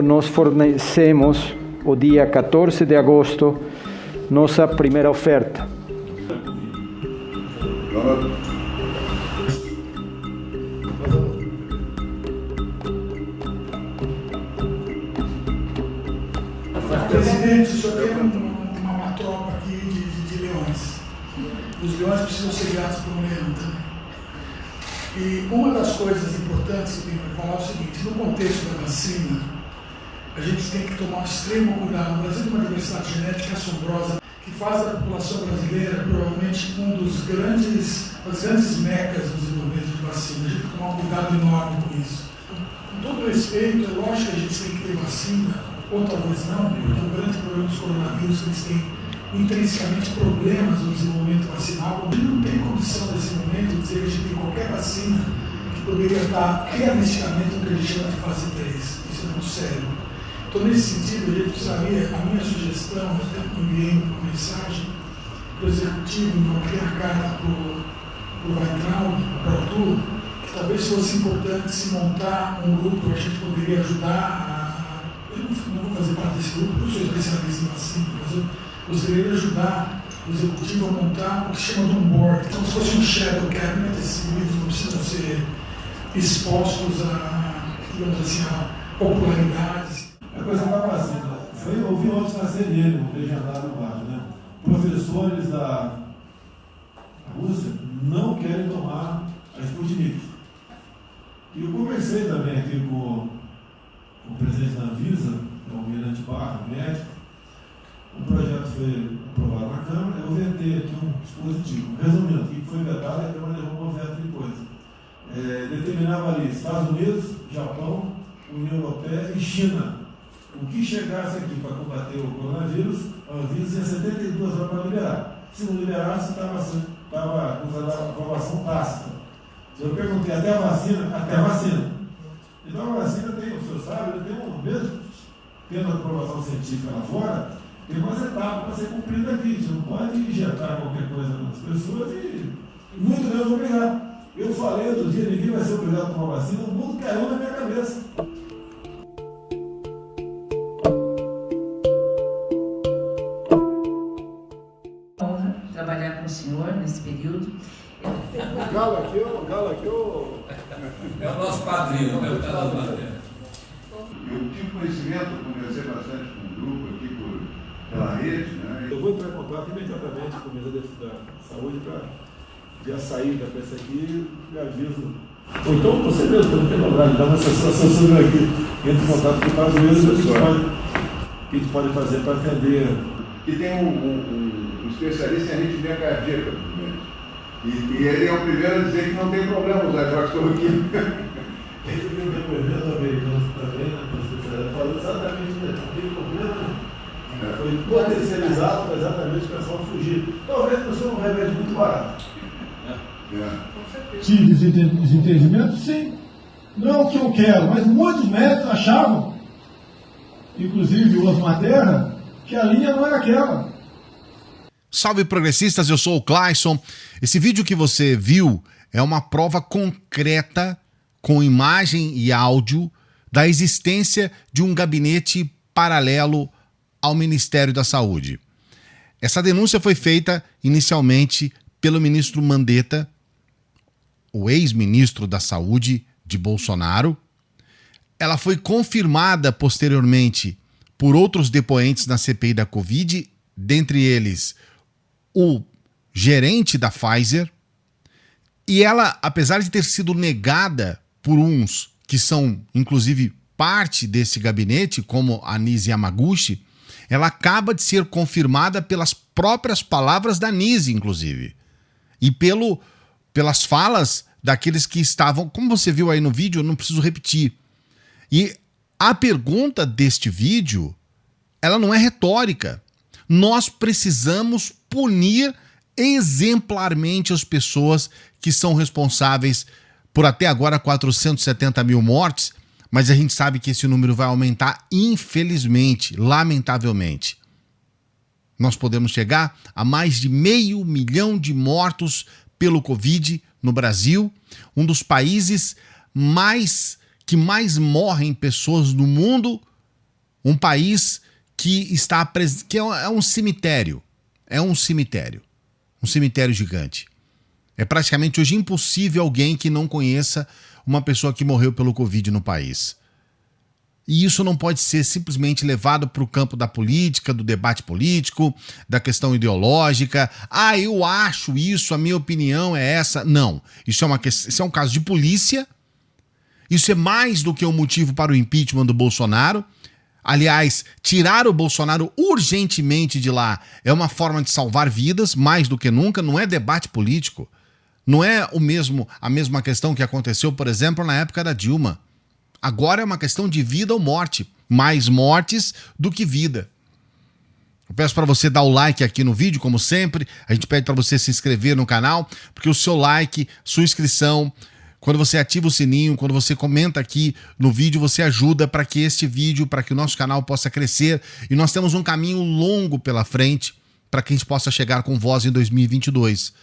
Nós fornecemos, o dia 14 de agosto, nossa primeira oferta. Presidente, o senhor tem uma tropa aqui de leões. Os leões precisam ser guiados por um leão também. E uma das coisas importantes que eu tenho para falar é o seguinte: no contexto da vacina, a gente tem que tomar extremo cuidado. O Brasil tem uma diversidade genética assombrosa que faz da população brasileira provavelmente das grandes mecas do desenvolvimento de vacina. A gente tem que tomar um cuidado enorme com isso. Com todo respeito, é lógico que a gente tem que ter vacina, ou talvez não, porque o grande problema dos coronavírus é que eles têm intrinsecamente problemas no desenvolvimento vacinal. A gente não tem condição nesse momento de dizer que a gente tem qualquer vacina que poderia estar realisticamente no que a gente chama de fase 3. Isso é muito sério. Então, nesse sentido, a gente precisaria, a minha sugestão, eu até enviei uma mensagem para o executivo, uma pequena carta para o Weintraub, para o Arthur, que talvez fosse importante se montar um grupo, a gente poderia ajudar eu não vou fazer parte desse grupo, eu sou especialista em vacina, mas eu gostaria de ajudar o executivo a montar o que se chama de um board. Então, se fosse um shadow cabinet, esses indivíduos não precisam ser expostos digamos assim, a popularidades. A coisa da vacina. Eu ouvi ontem na CNN, um legendário no rádio, né? Professores da Rússia não querem tomar a Sputnik. E eu conversei também aqui com o presidente da Anvisa, o Almirante Barra, médico. O projeto foi aprovado na Câmara, eu vetei aqui um dispositivo. Resumindo, o que foi vetado, a Câmara levou uma oferta depois. Determinava ali Estados Unidos, Japão, União Europeia e China. O que chegasse aqui para combater o coronavírus, a Anvisa tinha 72 horas para liberar. Se não liberasse, estava usando a aprovação tácita. Eu perguntei, até a vacina? Até a vacina. Então a vacina tem, o senhor sabe, tem mesmo tendo a aprovação científica lá fora, tem umas etapas para ser cumprida aqui. Você não pode injetar qualquer coisa nas pessoas e muito menos obrigar. Eu falei outro dia, ninguém vai ser obrigado a tomar vacina, o mundo caiu na minha cabeça. Trabalhar com o senhor nesse período. O galo aqui, é o nosso padrinho, né? Eu tive conhecimento, conversei bastante com um grupo aqui pela rede, né? Eu vou entrar em contato imediatamente com o Ministério da Saúde para ver a saída para isso aqui e aviso. Ou então você mesmo, não tem problema, dá uma assessora aqui, entra em contato com o caso mesmo, o que a gente pode fazer para atender. E tem um especialista em arritmia cardíaca, e ele é o primeiro a dizer que não tem problema usar hidroxicloroquina. Ele viu um depoimento americano também, né, falou exatamente isso, não tem problema. Foi potencializado para exatamente o pessoal fugir. Talvez não seja um remédio muito barato. Tive desentendimentos, sim. Não é o que eu quero, mas muitos médicos achavam, inclusive o Osmar Terra, que a linha não era aquela. Salve progressistas, eu sou o Clayson. Esse vídeo que você viu é uma prova concreta, com imagem e áudio, da existência de um gabinete paralelo ao Ministério da Saúde. Essa denúncia foi feita inicialmente pelo ministro Mandetta, o ex-ministro da Saúde de Bolsonaro. Ela foi confirmada posteriormente por outros depoentes na CPI da Covid, dentre eles o gerente da Pfizer, e ela, apesar de ter sido negada por uns que são, inclusive, parte desse gabinete, como a Nise Yamaguchi, ela acaba de ser confirmada pelas próprias palavras da Nise, inclusive, e pelas falas daqueles que estavam, como você viu aí no vídeo, eu não preciso repetir. E a pergunta deste vídeo, ela não é retórica. Nós precisamos punir exemplarmente as pessoas que são responsáveis por até agora 470 mil mortes, mas a gente sabe que esse número vai aumentar, infelizmente, lamentavelmente. Nós podemos chegar a mais de 500 mil de mortos pelo Covid no Brasil, um dos países que mais morrem pessoas no mundo Um país que é um cemitério. É um cemitério. Um cemitério gigante. É praticamente hoje impossível alguém que não conheça uma pessoa que morreu pelo Covid no país. E isso não pode ser simplesmente levado para o campo da política, do debate político, da questão ideológica. Ah, eu acho isso, a minha opinião é essa. Não. Isso é um caso de polícia. Isso é mais do que um motivo para o impeachment do Bolsonaro. Aliás, tirar o Bolsonaro urgentemente de lá é uma forma de salvar vidas, mais do que nunca. Não é debate político. Não é a mesma questão que aconteceu, por exemplo, na época da Dilma. Agora é uma questão de vida ou morte. Mais mortes do que vida. Eu peço para você dar o like aqui no vídeo, como sempre. A gente pede para você se inscrever no canal, porque o seu like, sua inscrição, quando você ativa o sininho, quando você comenta aqui no vídeo, você ajuda para que este vídeo, para que o nosso canal possa crescer. E nós temos um caminho longo pela frente para que a gente possa chegar com voz em 2022.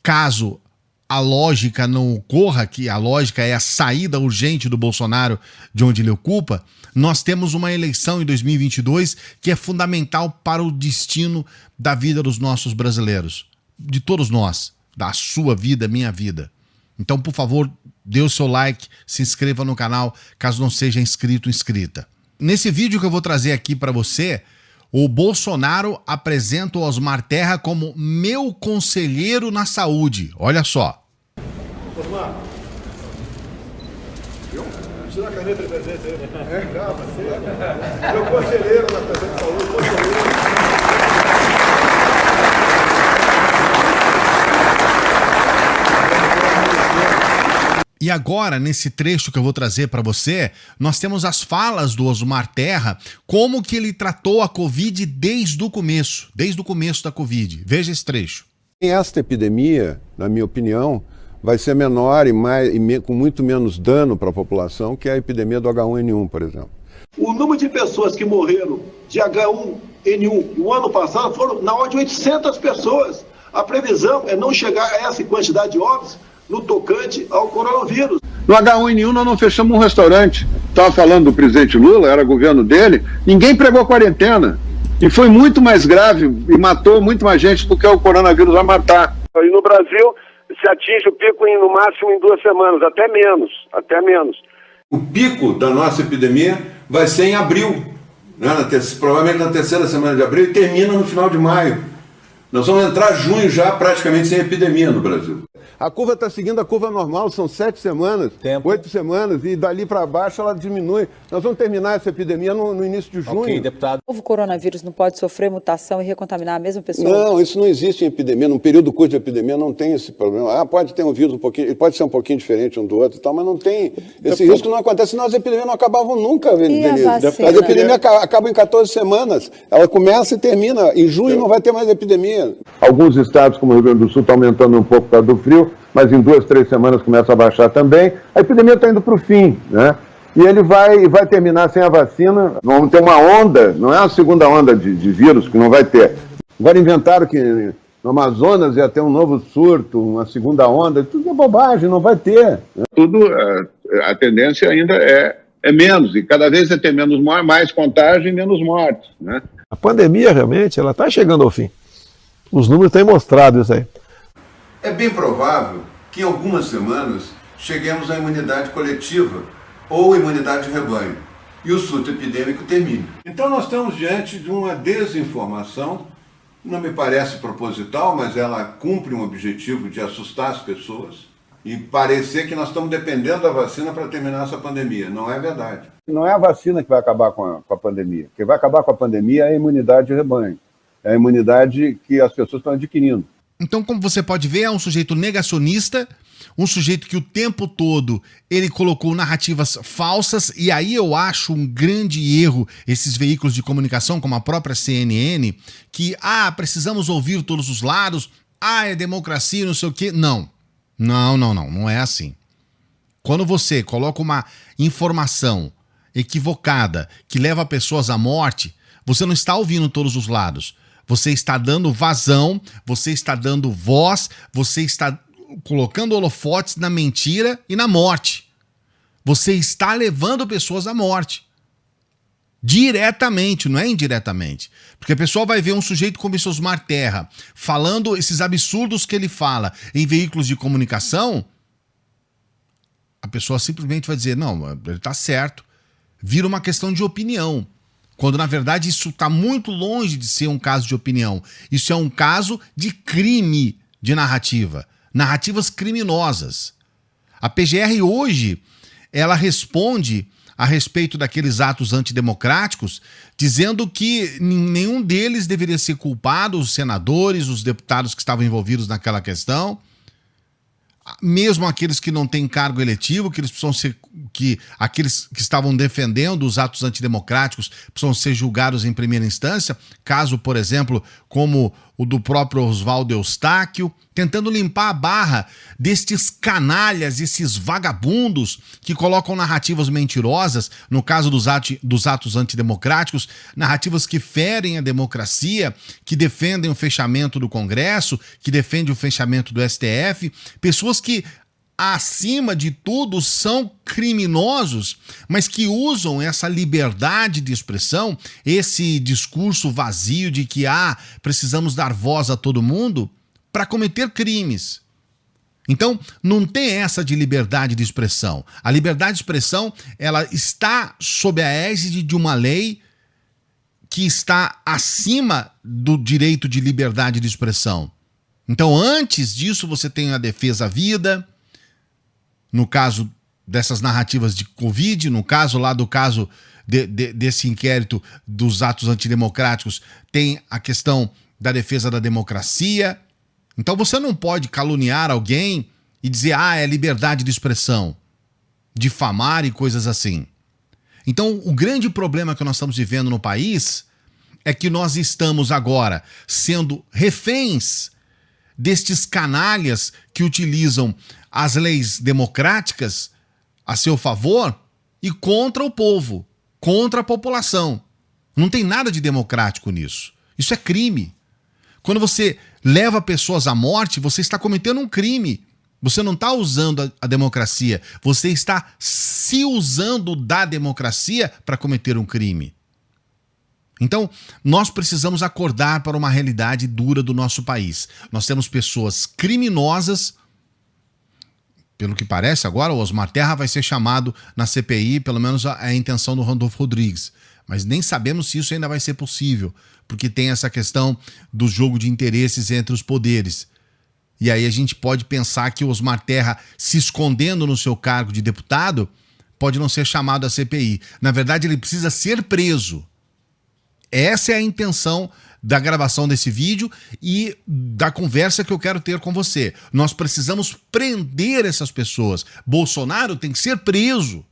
Caso a lógica não ocorra, que a lógica é a saída urgente do Bolsonaro de onde ele ocupa, nós temos uma eleição em 2022 que é fundamental para o destino da vida dos nossos brasileiros, de todos nós, da sua vida, minha vida. Então, por favor, dê o seu like, se inscreva no canal, caso não seja inscrito ou inscrita. Nesse vídeo que eu vou trazer aqui para você, o Bolsonaro apresenta o Osmar Terra como meu conselheiro na saúde. Olha só. Osmar, tira a caneta de presente aí. É, calma, sim. Meu conselheiro na presença de saúde, conselheiro. E agora, nesse trecho que eu vou trazer para você, nós temos as falas do Osmar Terra, como que ele tratou a Covid desde o começo da Covid. Veja esse trecho. Esta epidemia, na minha opinião, vai ser menor com muito menos dano para a população que a epidemia do H1N1, por exemplo. O número de pessoas que morreram de H1N1 no ano passado foram na ordem de 800 pessoas. A previsão é não chegar a essa quantidade de óbitos no tocante ao coronavírus. No H1N1 nós não fechamos um restaurante. Estava falando do presidente Lula, era governo dele, ninguém pregou quarentena. E foi muito mais grave e matou muito mais gente do que o coronavírus vai matar. E no Brasil se atinge o pico no máximo em 2 semanas, até menos. O pico da nossa epidemia vai ser em abril, né? Provavelmente na 3ª semana de abril, e termina no final de maio. Nós vamos entrar junho já praticamente sem epidemia no Brasil. A curva está seguindo a curva normal, são 7 semanas, 8 semanas, e dali para baixo ela diminui. Nós vamos terminar essa epidemia no início de junho. Ok, deputado. O novo coronavírus não pode sofrer mutação e recontaminar a mesma pessoa? Não, isso não existe em epidemia. Num período curto de epidemia não tem esse problema. Ah, pode ter um vírus um pouquinho, ele pode ser um pouquinho diferente um do outro e tal, mas não tem. Esse risco não acontece, senão as epidemias não acabavam nunca, Denise. As epidemias acabam em 14 semanas. Ela começa e termina. Em junho não vai ter mais epidemia. Alguns estados, como o Rio Grande do Sul, estão aumentando um pouco por causa do frio, mas em 2, 3 semanas começa a baixar também. A epidemia está indo para o fim, né? E ele vai terminar sem a vacina. Vamos ter uma onda, não é uma segunda onda de vírus, que não vai ter. Agora inventaram que no Amazonas ia ter um novo surto, uma segunda onda. Tudo é bobagem, não vai ter. A tendência ainda é menos, e cada vez vai ter mais contágio e menos mortes, né? A pandemia, realmente, ela está chegando ao fim. Os números têm mostrado isso aí. É bem provável que em algumas semanas cheguemos à imunidade coletiva ou imunidade de rebanho e o surto epidêmico termine. Então nós estamos diante de uma desinformação, não me parece proposital, mas ela cumpre um objetivo de assustar as pessoas e parecer que nós estamos dependendo da vacina para terminar essa pandemia. Não é verdade. Não é a vacina que vai acabar com a pandemia. O que vai acabar com a pandemia é a imunidade de rebanho. É a imunidade que as pessoas estão adquirindo. Então, como você pode ver, é um sujeito negacionista, um sujeito que o tempo todo ele colocou narrativas falsas, e aí eu acho um grande erro esses veículos de comunicação, como a própria CNN, que, precisamos ouvir todos os lados, é democracia, não sei o quê. Não é assim. Quando você coloca uma informação equivocada que leva pessoas à morte, você não está ouvindo todos os lados. Você está dando vazão, você está dando voz, você está colocando holofotes na mentira e na morte. Você está levando pessoas à morte. Diretamente, não é indiretamente. Porque a pessoa vai ver um sujeito como esse Osmar Terra falando esses absurdos que ele fala em veículos de comunicação, a pessoa simplesmente vai dizer, não, ele está certo. Vira uma questão de opinião. Quando, na verdade, isso está muito longe de ser um caso de opinião. Isso é um caso de crime de narrativa. Narrativas criminosas. A PGR hoje, ela responde a respeito daqueles atos antidemocráticos, dizendo que nenhum deles deveria ser culpado, os senadores, os deputados que estavam envolvidos naquela questão, mesmo aqueles que não têm cargo eletivo, que eles precisam ser, que aqueles que estavam defendendo os atos antidemocráticos precisam ser julgados em primeira instância, caso, por exemplo, como o do próprio Oswaldo Eustáquio, tentando limpar a barra destes canalhas, esses vagabundos que colocam narrativas mentirosas, no caso dos atos antidemocráticos, narrativas que ferem a democracia, que defendem o fechamento do Congresso, que defendem o fechamento do STF, pessoas que, acima de tudo, são criminosos, mas que usam essa liberdade de expressão, esse discurso vazio de que precisamos dar voz a todo mundo, para cometer crimes. Então, não tem essa de liberdade de expressão. A liberdade de expressão, ela está sob a égide de uma lei que está acima do direito de liberdade de expressão. Então, antes disso, você tem a defesa à vida, no caso dessas narrativas de Covid, no caso lá do caso desse inquérito dos atos antidemocráticos, tem a questão da defesa da democracia. Então você não pode caluniar alguém e dizer, é liberdade de expressão, difamar e coisas assim. Então o grande problema que nós estamos vivendo no país é que nós estamos agora sendo reféns destes canalhas que utilizam as leis democráticas a seu favor e contra o povo, contra a população. Não tem nada de democrático nisso. Isso é crime. Quando você leva pessoas à morte, você está cometendo um crime. Você não está usando a democracia, você está se usando da democracia para cometer um crime. Então, nós precisamos acordar para uma realidade dura do nosso país. Nós temos pessoas criminosas. Pelo que parece agora, o Osmar Terra vai ser chamado na CPI, pelo menos a intenção do Randolfo Rodrigues. Mas nem sabemos se isso ainda vai ser possível, porque tem essa questão do jogo de interesses entre os poderes. E aí a gente pode pensar que o Osmar Terra, se escondendo no seu cargo de deputado, pode não ser chamado à CPI. Na verdade, ele precisa ser preso. Essa é a intenção da gravação desse vídeo e da conversa que eu quero ter com você. Nós precisamos prender essas pessoas. Bolsonaro tem que ser preso.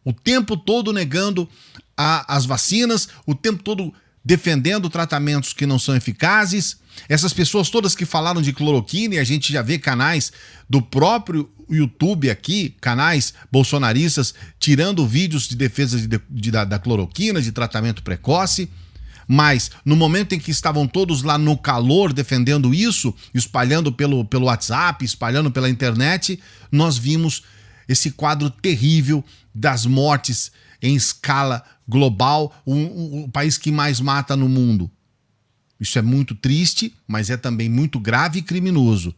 O tempo todo negando as vacinas, o tempo todo defendendo tratamentos que não são eficazes. Essas pessoas todas que falaram de cloroquina, e a gente já vê canais do próprio YouTube aqui, canais bolsonaristas, tirando vídeos de defesa da cloroquina, de tratamento precoce. Mas no momento em que estavam todos lá no calor defendendo isso, espalhando pelo WhatsApp, espalhando pela internet, nós vimos esse quadro terrível das mortes em escala global, o país que mais mata no mundo. Isso é muito triste, mas é também muito grave e criminoso.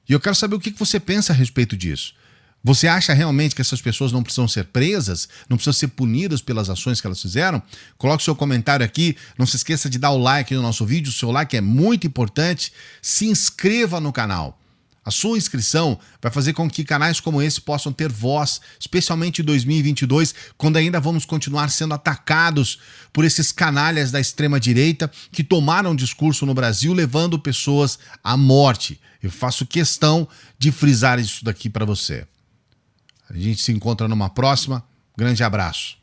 E eu quero saber o que você pensa a respeito disso. Você acha realmente que essas pessoas não precisam ser presas? Não precisam ser punidas pelas ações que elas fizeram? Coloque seu comentário aqui. Não se esqueça de dar o like no nosso vídeo. O seu like é muito importante. Se inscreva no canal. A sua inscrição vai fazer com que canais como esse possam ter voz, especialmente em 2022, quando ainda vamos continuar sendo atacados por esses canalhas da extrema-direita que tomaram discurso no Brasil, levando pessoas à morte. Eu faço questão de frisar isso daqui para você. A gente se encontra numa próxima. Grande abraço.